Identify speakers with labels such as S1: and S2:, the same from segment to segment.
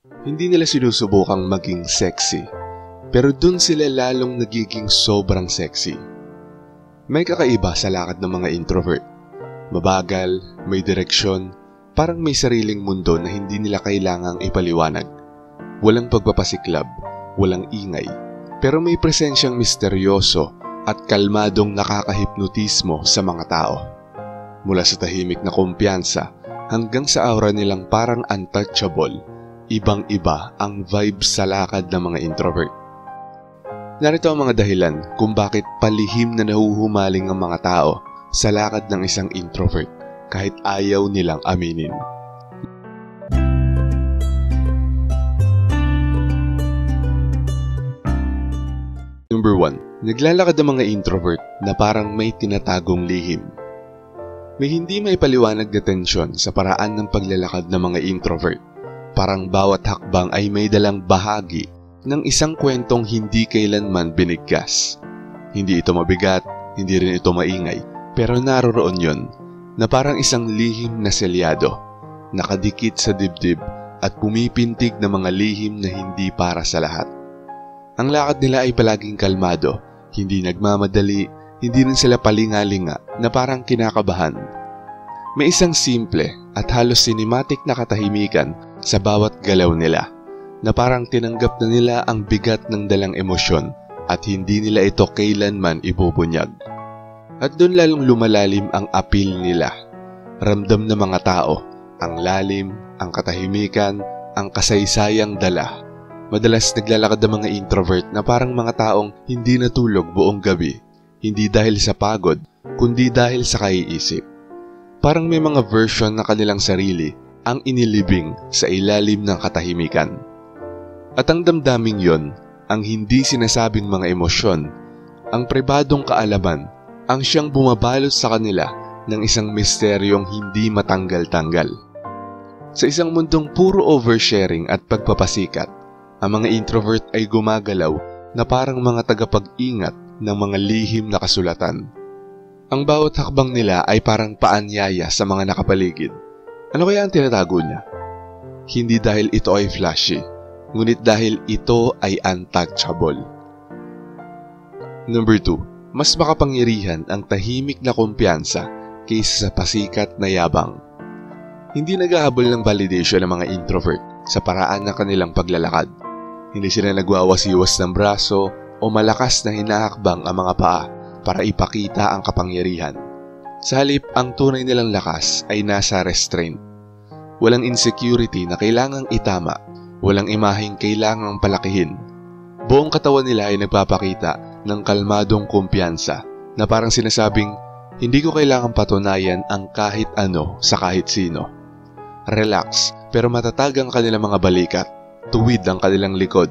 S1: Hindi nila sinusubukang maging sexy, pero dun sila lalong nagiging sobrang sexy. May kakaiba sa lakad ng mga introvert. Mabagal, may direksyon, parang may sariling mundo na hindi nila kailangang ipaliwanag. Walang pagpapasiklab, walang ingay, pero may presensyang misteryoso at kalmadong nakakahipnotismo sa mga tao. Mula sa tahimik na kumpiyansa hanggang sa aura nilang parang untouchable, ibang-iba ang vibe sa lakad ng mga introvert. Narito ang mga dahilan kung bakit palihim na nahuhumaling ang mga tao sa lakad ng isang introvert kahit ayaw nilang aminin. Number 1. Naglalakad ang mga introvert na parang may tinatagong lihim. May hindi maipaliwanag na tensyon sa paraan ng paglalakad ng mga introvert. Parang bawat hakbang ay may dalang bahagi ng isang kwentong hindi kailanman binigkas. Hindi ito mabigat, hindi rin ito maingay, pero naroroon yon na parang isang lihim na selyado, nakadikit sa dibdib at pumipintig ng mga lihim na hindi para sa lahat. Ang lakad nila ay palaging kalmado, hindi nagmamadali, hindi rin sila palingalinga na parang kinakabahan. May isang simple at halos cinematic na katahimikan sa bawat galaw nila, na parang tinanggap na nila ang bigat ng dalang emosyon at hindi nila ito kailanman ibubunyag. At doon lalong lumalalim ang appeal nila. Ramdam ng mga tao ang lalim, ang katahimikan, ang kasaysayang dala. Madalas naglalakad ang mga introvert na parang mga taong hindi natulog buong gabi, hindi dahil sa pagod, kundi dahil sa kaiisip. Parang may mga version na kanilang sarili ang inilibing sa ilalim ng katahimikan. At ang damdaming yon, ang hindi sinasabing mga emosyon, ang pribadong kaalaman, ang siyang bumabalot sa kanila ng isang misteryong hindi matanggal-tanggal. Sa isang mundong puro oversharing at pagpapasikat, ang mga introvert ay gumagalaw na parang mga tagapag-ingat ng mga lihim na kasulatan. Ang bawat hakbang nila ay parang paanyaya sa mga nakapaligid. Ano kaya ang tinatago niya? Hindi dahil ito ay flashy, ngunit dahil ito ay untouchable. Number 2. Mas makapangyarihan ang tahimik na kumpiyansa kaysa sa pasikat na yabang. Hindi naghahabol ng validation ng mga introvert sa paraan ng kanilang paglalakad. Hindi sila nagwawasiwas ng braso o malakas na hinahakbang ang mga paa para ipakita ang kapangyarihan. Sa halip, ang tunay nilang lakas ay nasa restraint. Walang insecurity na kailangang itama, walang imaheng kailangang palakihin. Buong katawan nila ay nagpapakita ng kalmadong kumpiyansa na parang sinasabing, hindi ko kailangang patunayan ang kahit ano sa kahit sino. Relax, pero matatag ang kanilang mga balikat. Tuwid ang kanilang likod.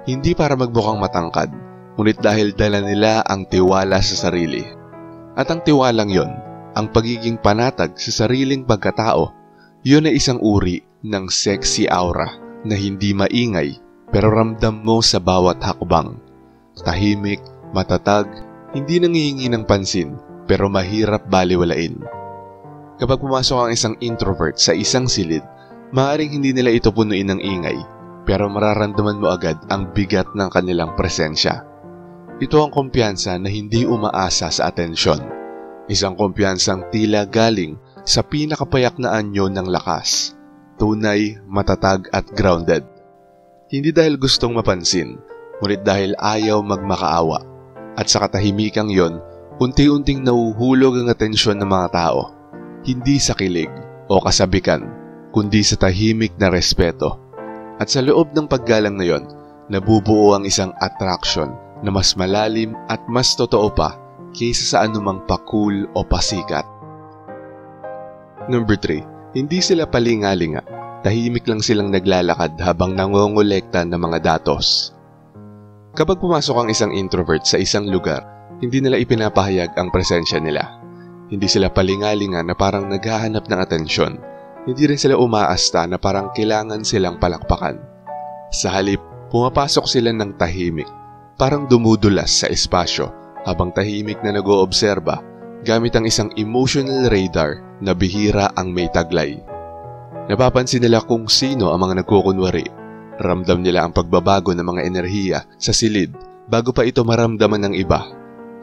S1: Hindi para magmukhang matangkad, ngunit dahil dala nila ang tiwala sa sarili. At ang tiwalang yon, ang pagiging panatag sa sariling pagkatao, yun ay isang uri ng sexy aura na hindi maingay pero ramdam mo sa bawat hakbang. Tahimik, matatag, hindi nangihingi ng pansin pero mahirap baliwalain. Kapag pumasok ang isang introvert sa isang silid, maaaring hindi nila ito punuin ng ingay, pero mararamdaman mo agad ang bigat ng kanilang presensya. Ito ang kumpiyansa na hindi umaasa sa atensyon. Isang kumpiyansang tila galing sa pinakapayak na anyo ng lakas. Tunay, matatag at grounded. Hindi dahil gustong mapansin, ngunit dahil ayaw magmakaawa. At sa katahimikang yon, unti-unting nauhulog ang atensyon ng mga tao. Hindi sa kilig o kasabikan, kundi sa tahimik na respeto. At sa loob ng paggalang na yon, nabubuo ang isang attraction na mas malalim at mas totoo pa kaysa sa anumang pakul o pasikat. Number 3. Hindi sila palingalinga. Tahimik lang silang naglalakad habang nangongolekta ng mga datos. Kapag pumasok ang isang introvert sa isang lugar, hindi nila ipinapahayag ang presensya nila. Hindi sila palingalinga na parang naghahanap ng atensyon. Hindi rin sila umaasta na parang kailangan silang palakpakan. Sa halip, pumapasok sila ng tahimik, parang dumudulas sa espasyo habang tahimik na nag-oobserba gamit ang isang emotional radar na bihira ang may taglay. Napapansin nila kung sino ang mga nagkukunwari. Ramdam nila ang pagbabago ng mga enerhiya sa silid bago pa ito maramdaman ng iba.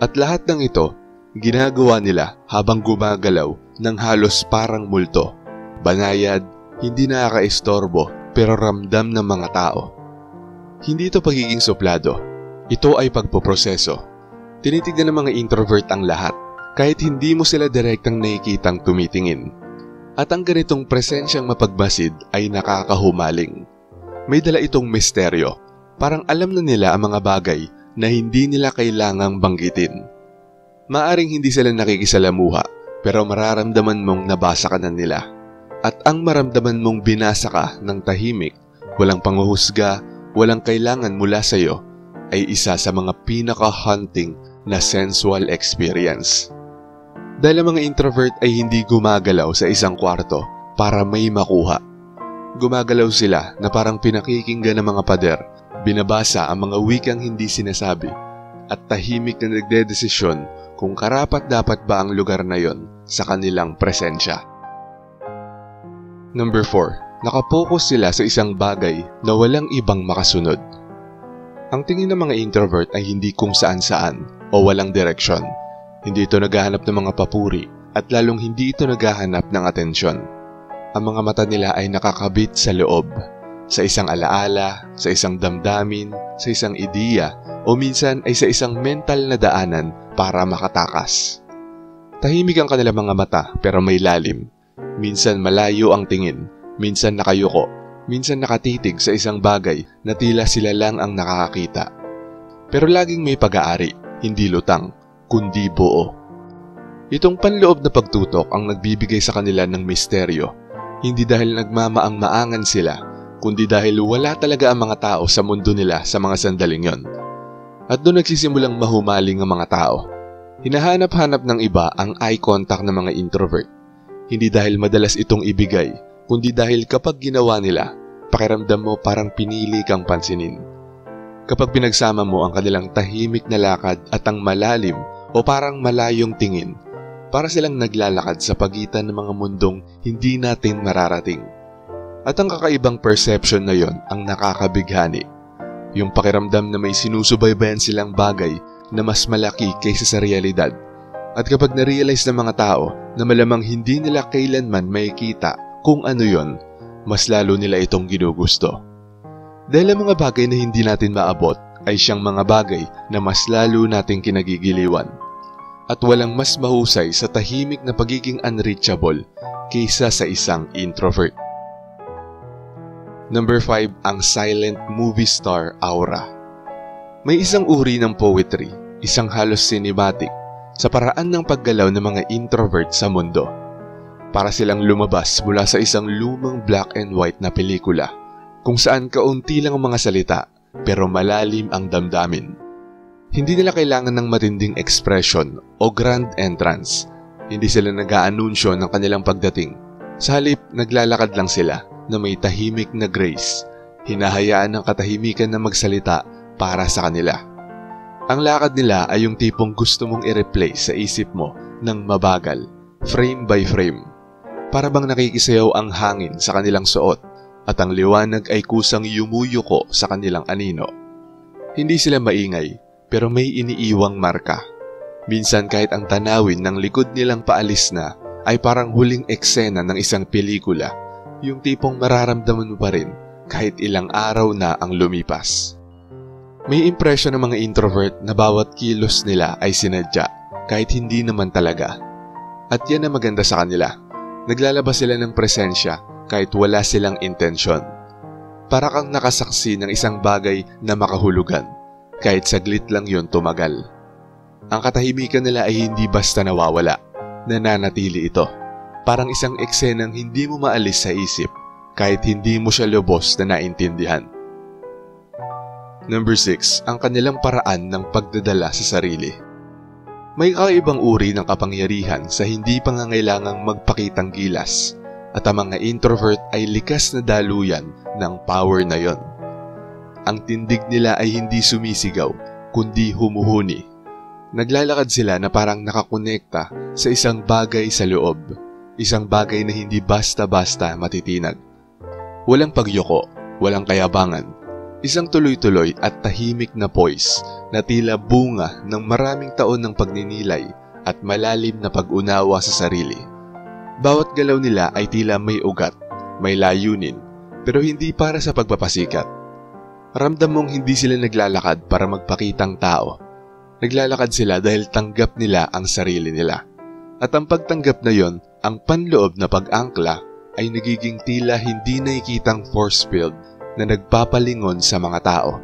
S1: At lahat ng ito, ginagawa nila habang gumagalaw ng halos parang multo. Banayad, hindi nakakaistorbo pero ramdam ng mga tao. Hindi ito pagiging suplado. Ito ay pagpoproseso. Tinitignan ng mga introvert ang lahat kahit hindi mo sila direktang nakikitang tumitingin. At ang ganitong presensyang mapagmasid ay nakakahumaling. May dala itong misteryo. Parang alam na nila ang mga bagay na hindi nila kailangang banggitin. Maaring hindi sila nakikisalamuha pero mararamdaman mong nabasa ka na nila. At ang maramdaman mong binasa ka ng tahimik, walang panghuhusga, walang kailangan mula sa iyo, ay isa sa mga pinaka-haunting na sensual experience. Dahil ang mga introvert ay hindi gumagalaw sa isang kwarto para may makuha. Gumagalaw sila na parang pinakikinggan ng mga pader, binabasa ang mga wikang hindi sinasabi, at tahimik na nagdedesisyon kung karapat-dapat ba ang lugar na yon sa kanilang presensya. Number 4. Nakapokus sila sa isang bagay na walang ibang makasunod. Ang tingin ng mga introvert ay hindi kung saan-saan o walang direksyon. Hindi ito naghahanap ng mga papuri at lalong hindi ito naghahanap ng atensyon. Ang mga mata nila ay nakakabit sa loob, sa isang alaala, sa isang damdamin, sa isang ideya, o minsan ay sa isang mental na daanan para makatakas. Tahimik ang kanilang mga mata pero may lalim. Minsan malayo ang tingin, minsan nakayuko, minsan nakatitig sa isang bagay na tila sila lang ang nakakakita. Pero laging may pag-aari, hindi lutang, kundi buo. Itong panloob na pagtutok ang nagbibigay sa kanila ng misteryo, hindi dahil nagmamaang-maangan sila, kundi dahil wala talaga ang mga tao sa mundo nila sa mga sandaling yon. At doon nagsisimulang mahumaling ang mga tao. Hinahanap-hanap ng iba ang eye contact ng mga introvert. Hindi dahil madalas itong ibigay, kundi dahil kapag ginawa nila, pakiramdam mo parang pinili kang pansinin. Kapag pinagsama mo ang kanilang tahimik na lakad at ang malalim o parang malayong tingin, para silang naglalakad sa pagitan ng mga mundong hindi natin mararating. At ang kakaibang perception na yon ang nakakabighani. Yung pakiramdam na may sinusubaybayan silang bagay na mas malaki kaysa sa realidad. At kapag na-realize ng mga tao na malamang hindi nila kailanman makikita kung ano yon, mas lalo nila itong ginugusto. Dahil ang mga bagay na hindi natin maabot ay siyang mga bagay na mas lalo nating kinagigiliwan. At walang mas mahusay sa tahimik na pagiging unreachable kaysa sa isang introvert. Number 5, ang silent movie star aura. May isang uri ng poetry, isang halos cinematic, sa paraan ng paggalaw ng mga introvert sa mundo. Para silang lumabas mula sa isang lumang black and white na pelikula, kung saan kaunti lang ang mga salita, pero malalim ang damdamin. Hindi nila kailangan ng matinding expression o grand entrance. Hindi sila nag-aanunsyo ng kanilang pagdating. Sa halip, naglalakad lang sila na may tahimik na grace. Hinahayaan ng katahimikan na magsalita para sa kanila. Ang lakad nila ay yung tipong gusto mong i-replay sa isip mo ng mabagal, frame by frame. Para bang nakikisayaw ang hangin sa kanilang suot at ang liwanag ay kusang yumuyuko sa kanilang anino. Hindi sila maingay, pero may iniiwang marka. Minsan kahit ang tanawin ng likod nilang paalis na ay parang huling eksena ng isang pelikula, yung tipong mararamdaman mo pa rin kahit ilang araw na ang lumipas. May impresyon ng mga introvert na bawat kilos nila ay sinadya kahit hindi naman talaga. At yan ang maganda sa kanila. Naglalabas sila ng presensya kahit wala silang intensyon. Para kang nakasaksi ng isang bagay na makahulugan. Kahit saglit lang yon tumagal. Ang katahimikan nila ay hindi basta nawawala, nananatili ito. Parang isang eksenang hindi mo maalis sa isip, kahit hindi mo siya lubos na naintindihan. Number 6, ang kanilang paraan ng pagdadala sa sarili. May kakaibang uri ng kapangyarihan sa hindi pangangailangang magpakitang gilas, at ang mga introvert ay likas na daluyan ng power na yon. Ang tindig nila ay hindi sumisigaw, kundi humuhuni. Naglalakad sila na parang nakakonekta sa isang bagay sa loob. isang bagay na hindi basta-basta matitinag. Walang pagyoko, walang kayabangan, isang tuloy-tuloy at tahimik na poise na tila bunga ng maraming taon ng pagninilay at malalim na pag-unawa sa sarili. Bawat galaw nila ay tila may ugat, may layunin, pero hindi para sa pagpapasikat. Ramdam mong hindi sila naglalakad para magpakitang tao. Naglalakad sila dahil tanggap nila ang sarili nila. At ang pagtanggap na yon, ang panloob na pag-angkla, ay nagiging tila hindi nakikitang force field na nagpapalingon sa mga tao.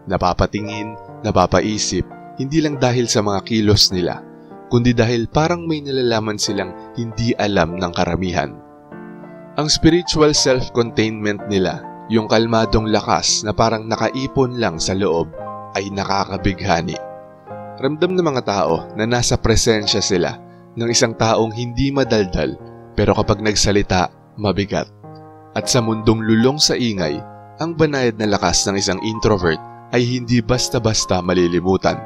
S1: Napapatingin, napapaisip, hindi lang dahil sa mga kilos nila, kundi dahil parang may nalalaman silang hindi alam ng karamihan. Ang spiritual self-containment nila, yung kalmadong lakas na parang nakaipon lang sa loob, ay nakakabighani. Ramdam ng mga tao na nasa presensya sila ng isang taong hindi madaldal pero kapag nagsalita, mabigat. At sa mundong lulong sa ingay, ang banayad na lakas ng isang introvert ay hindi basta-basta malilimutan.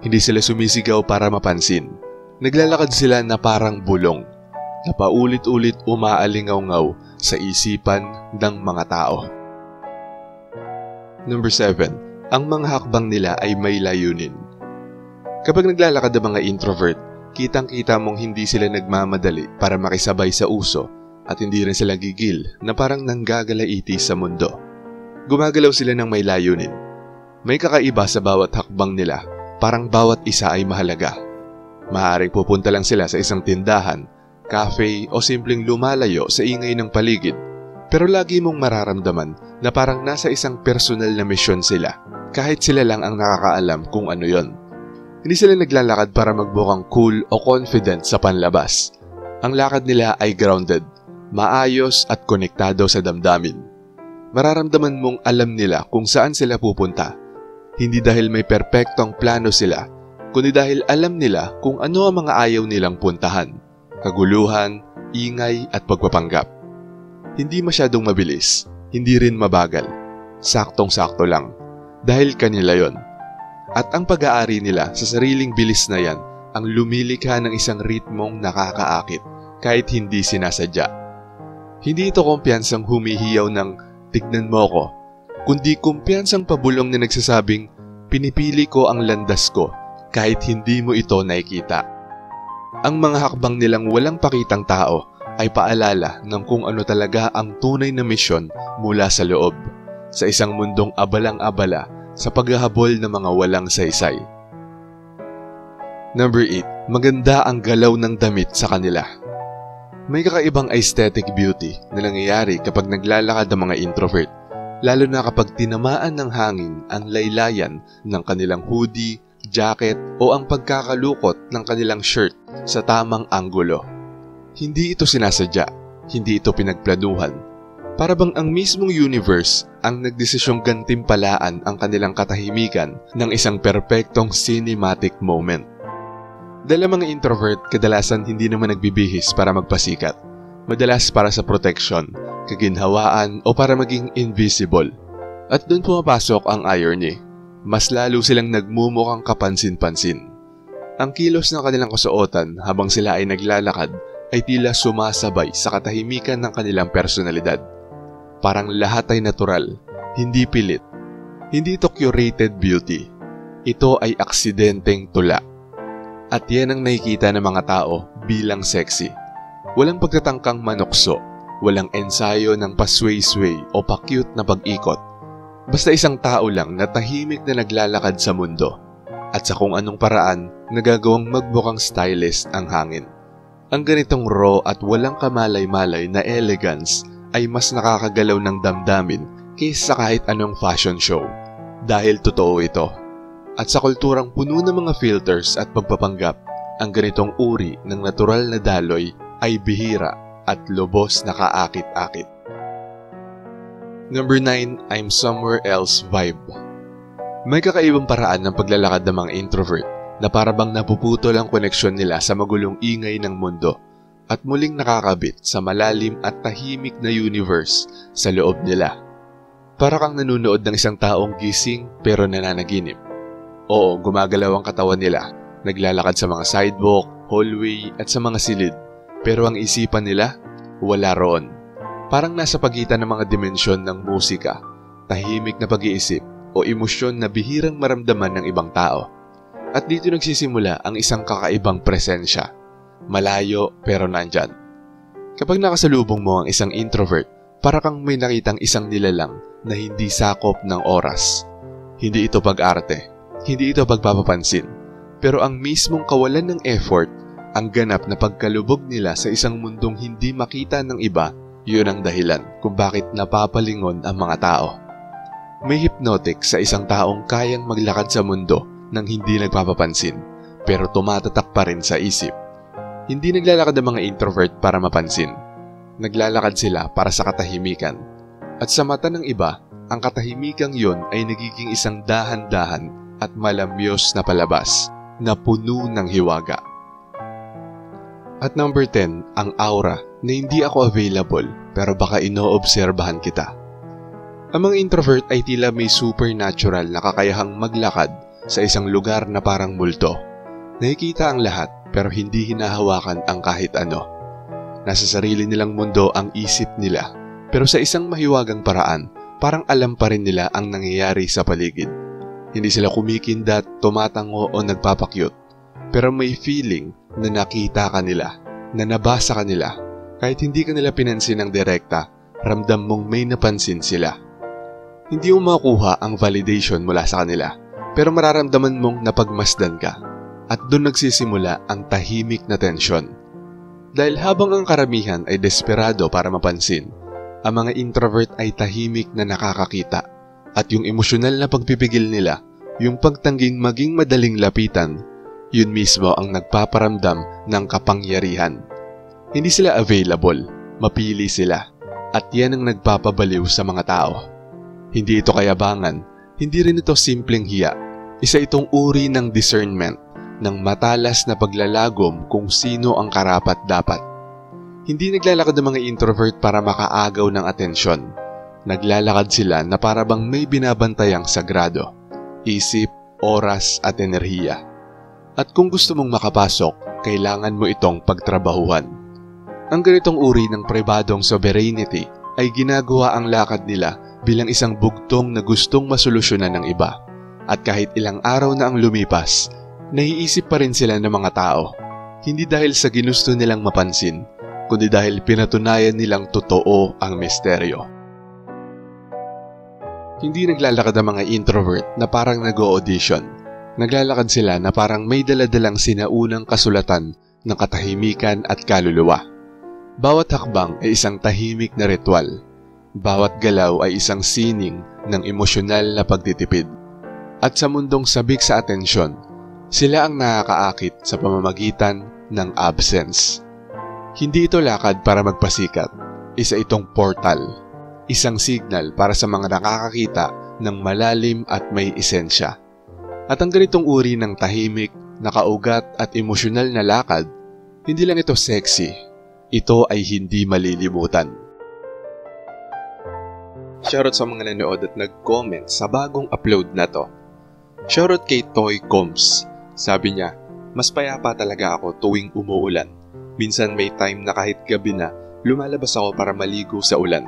S1: Hindi sila sumisigaw para mapansin. Naglalakad sila na parang bulong, na paulit-ulit umaalingaw-ngaw sa isipan ng mga tao. Number 7. Ang mga hakbang nila ay may layunin. Kapag naglalakad ang mga introvert, kitang-kita mong hindi sila nagmamadali para makisabay sa uso at hindi rin sila gigil na parang nanggagalaiti sa mundo. Gumagalaw sila ng may layunin. May kakaiba sa bawat hakbang nila, parang bawat isa ay mahalaga. Maaaring pupunta lang sila sa isang tindahan, cafe o simpleng lumalayo sa ingay ng paligid. Pero lagi mong mararamdaman na parang nasa isang personal na misyon sila, kahit sila lang ang nakakaalam kung ano yon. Hindi sila naglalakad para magbukang cool o confident sa panlabas. Ang lakad nila ay grounded, maayos at konektado sa damdamin. Mararamdaman mong alam nila kung saan sila pupunta. Hindi dahil may perpektong plano sila, kundi dahil alam nila kung ano ang mga ayaw nilang puntahan, kaguluhan, ingay at pagpapanggap. Hindi masyadong mabilis, hindi rin mabagal. Saktong-sakto lang, dahil kanila yon. At ang pag-aari nila sa sariling bilis na yan ang lumilikha ng isang ritmong nakakaakit kahit hindi sinasadya. Hindi ito kumpiyansang humihiyaw ng tignan mo ko, kundi kumpiyansang pabulong na nagsasabing pinipili ko ang landas ko kahit hindi mo ito nakikita. Ang mga hakbang nilang walang pakitang tao ay paalala ng kung ano talaga ang tunay na misyon mula sa loob, sa isang mundong abalang-abala sa paghahabol ng mga walang saysay. Number 8. Maganda ang galaw ng damit sa kanila. May kakaibang aesthetic beauty na nangyayari kapag naglalakad ang mga introvert, lalo na kapag tinamaan ng hangin ang laylayan ng kanilang hoodie, jacket o ang pagkakalukot ng kanilang shirt sa tamang anggulo. Hindi ito sinasadya, hindi ito pinagplanuhan. Para bang ang mismong universe ang nagdesisyong gantimpalaan ang kanilang katahimikan ng isang perpektong cinematic moment. Dahil mga introvert kadalasan hindi naman nagbibihis para magpasikat. Madalas para sa protection, kaginhawaan o para maging invisible. At doon pumapasok ang irony. Mas lalo silang nagmumukhang kapansin-pansin. Ang kilos ng kanilang kasuotan habang sila ay naglalakad ay tila sumasabay sa katahimikan ng kanilang personalidad. Parang lahat ay natural, hindi pilit. Hindi ito curated beauty. Ito ay aksidenteng tula. At yan ang nakikita ng mga tao bilang sexy. Walang pagtatangkang manokso, walang ensayo ng pasway-sway o pa-cute na pag-ikot. Basta isang tao lang na tahimik na naglalakad sa mundo. At sa kung anong paraan, nagagawang magbukang stylist ang hangin. Ang ganitong raw at walang kamalay-malay na elegance ay mas nakakagalaw ng damdamin kaysa kahit anong fashion show. Dahil totoo ito. At sa kulturang puno ng mga filters at pagpapanggap, ang ganitong uri ng natural na daloy ay bihira at lubos na kaakit-akit. Number 9, I'm somewhere else vibe. May kakaibang paraan ng paglalakad ng mga introvert na parabang napuputol ang koneksyon nila sa magulong ingay ng mundo at muling nakakabit sa malalim at tahimik na universe sa loob nila. Para kang nanunood ng isang taong gising pero nananaginip. Oo, gumagalaw ang katawan nila, naglalakad sa mga sidewalk, hallway at sa mga silid, Pero ang isipan nila, wala roon. Parang nasa pagitan ng mga dimensyon ng musika, tahimik na pag-iisip o emosyon na bihirang maramdaman ng ibang tao. At dito nagsisimula ang isang kakaibang presensya. Malayo pero nandyan. Kapag nakasalubong mo ang isang introvert, para kang may nakitang isang nilalang na hindi sakop ng oras. Hindi ito pag-arte, hindi ito pagpapapansin, pero ang mismong kawalan ng effort, ang ganap na pagkalubog nila sa isang mundong hindi makita ng iba, yun ang dahilan kung bakit napapalingon ang mga tao. May hypnotic sa isang taong kayang maglakad sa mundo nang hindi nagpapapansin, pero tumatatak pa rin sa isip. Hindi naglalakad ang mga introvert para mapansin. Naglalakad sila para sa katahimikan. At sa mata ng iba, ang katahimikang yon ay nagiging isang dahan-dahan at malamyos na palabas na puno ng hiwaga. At number 10, ang aura na hindi ako available pero baka inoobserbahan kita. Ang mga introvert ay tila may supernatural na kakayahang maglakad sa isang lugar na parang multo. Nakikita ang lahat pero hindi hinahawakan ang kahit ano. Nasa sarili nilang mundo ang isip nila, pero sa isang mahiwagang paraan, parang alam pa rin nila ang nangyayari sa paligid. Hindi sila kumikindat, tumatango o nagpapakyut, pero may feeling na nakita ka nila, na nabasa ka nila. Kahit hindi ka nila pinansin ng direkta, ramdam mong may napansin sila. Hindi mo makuha ang validation mula sa kanila, pero mararamdaman mong napagmasdan ka, at doon nagsisimula ang tahimik na tensyon. Dahil habang ang karamihan ay desperado para mapansin, ang mga introvert ay tahimik na nakakakita at yung emosyonal na pagpipigil nila, yung pagtangging maging madaling lapitan, yun mismo ang nagpaparamdam ng kapangyarihan. Hindi sila available, mapili sila, at yan ang nagpapabaliw sa mga tao. Hindi ito kayabangan, hindi rin ito simpleng hiya, isa itong uri ng discernment, ng matalas na paglalagom kung sino ang karapat-dapat. Hindi naglalakad ang mga introvert para makaagaw ng atensyon. Naglalakad sila na para bang may binabantayang sagrado, isip, oras at enerhiya. At kung gusto mong makapasok, kailangan mo itong pagtrabahuhan. Ang ganitong uri ng pribadong sovereignty ay ginagawa ang lakad nila bilang isang bugtong na gustong masolusyonan ng iba. At kahit ilang araw na ang lumipas, naiisip pa rin sila ng mga tao, hindi dahil sa ginusto nilang mapansin, kundi dahil pinatunayan nilang totoo ang misteryo. Hindi naglalakad ang mga introvert na parang nag-o-audition. Naglalakad sila na parang may daladalang sinaunang kasulatan ng katahimikan at kaluluwa. Bawat hakbang ay isang tahimik na ritual. Bawat galaw ay isang sining ng emosyonal na pagtitipid. At sa mundong sabik sa atensyon, sila ang nakakaakit sa pamamagitan ng absence. Hindi ito lakad para magpasikat, isa itong portal, isang signal para sa mga nakakakita ng malalim at may esensya. At ang ganitong uri ng tahimik, nakaugat at emosyonal na lakad, hindi lang ito sexy, ito ay hindi malilimutan. Shoutout sa mga nanood at nag-comment sa bagong upload na to. Shoutout kay Toy Combs. Sabi niya, mas payapa talaga ako tuwing umuulan. Minsan may time na kahit gabi na, lumalabas ako para maligo sa ulan.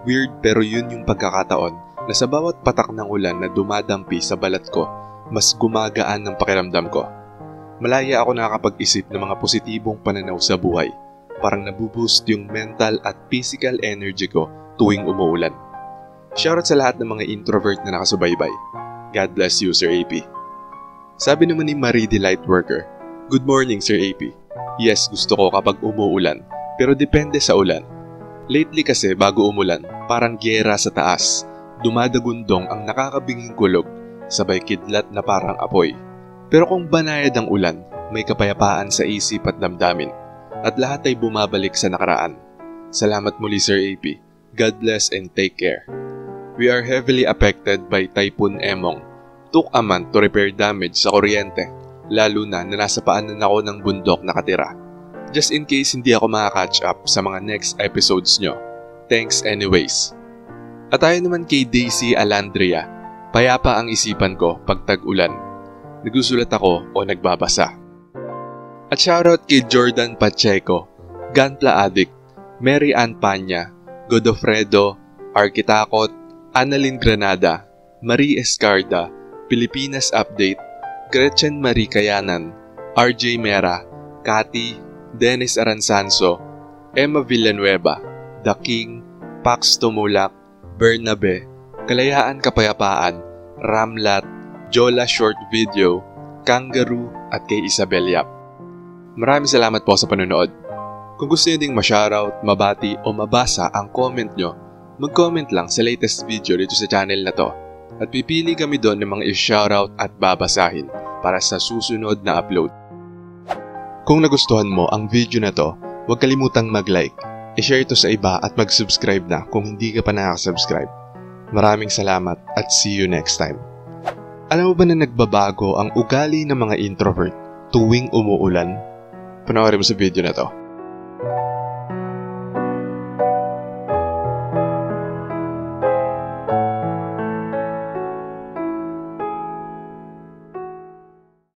S1: Weird pero yun yung pagkakataon na sa bawat patak ng ulan na dumadampi sa balat ko, mas gumagaan ng pakiramdam ko. Malaya ako nakakapag-isip ng mga positibong pananaw sa buhay. Parang nabuboost yung mental at physical energy ko tuwing umuulan. Shoutout sa lahat ng mga introvert na nakasubaybay. God bless you, Sir AP. Sabi naman ni Marie the Lightworker, "Good morning, Sir AP. Yes, gusto ko kapag umuulan, pero depende sa ulan. Lately kasi bago umulan, parang gyera sa taas. Dumadagundong ang nakakabinging kulog, sabay kidlat na parang apoy. Pero kung banayad ang ulan, may kapayapaan sa isip at damdamin, at lahat ay bumabalik sa nakaraan. Salamat muli, Sir AP. God bless and take care. We are heavily affected by Typhoon Emong. Took a month to repair damage sa kuryente, lalo na nasa paanan ako ng bundok nakatira. Just in case hindi ako makaka-catch up sa mga next episodes nyo. Thanks anyways." At tayo naman kay Daisy Alandria, "Payapa ang isipan ko pag tag-ulan. Nagusulat ako o nagbabasa." At shoutout kay Jordan Pacheco, Gunpla Addict, Mary Ann Panya, Godofredo, Arkitakot, Annalyn Granada, Marie Escarda, Pilipinas Update, Gretchen Marie Kayanan, RJ Mera, Cathy, Dennis Aranzanso, Emma Villanueva, The King, Pax Tumulak, Bernabe, Kalayaan Kapayapaan, Ramlat, Jola Short Video, Kangaroo at kay Isabel Yap. Maraming salamat po sa panonood. Kung gusto niyo ding ma-shoutout, mabati o mabasa ang comment nyo, mag-comment lang sa latest video dito sa channel na to at pipili kami doon ng mga i-shoutout at babasahin para sa susunod na upload. Kung nagustuhan mo ang video na to, huwag kalimutang mag-like, i-share ito sa iba at mag-subscribe na kung hindi ka pa nakasubscribe. Maraming salamat at see you next time. Alam mo ba na nagbabago ang ugali ng mga introvert tuwing umuulan? Panoorin mo sa video na to.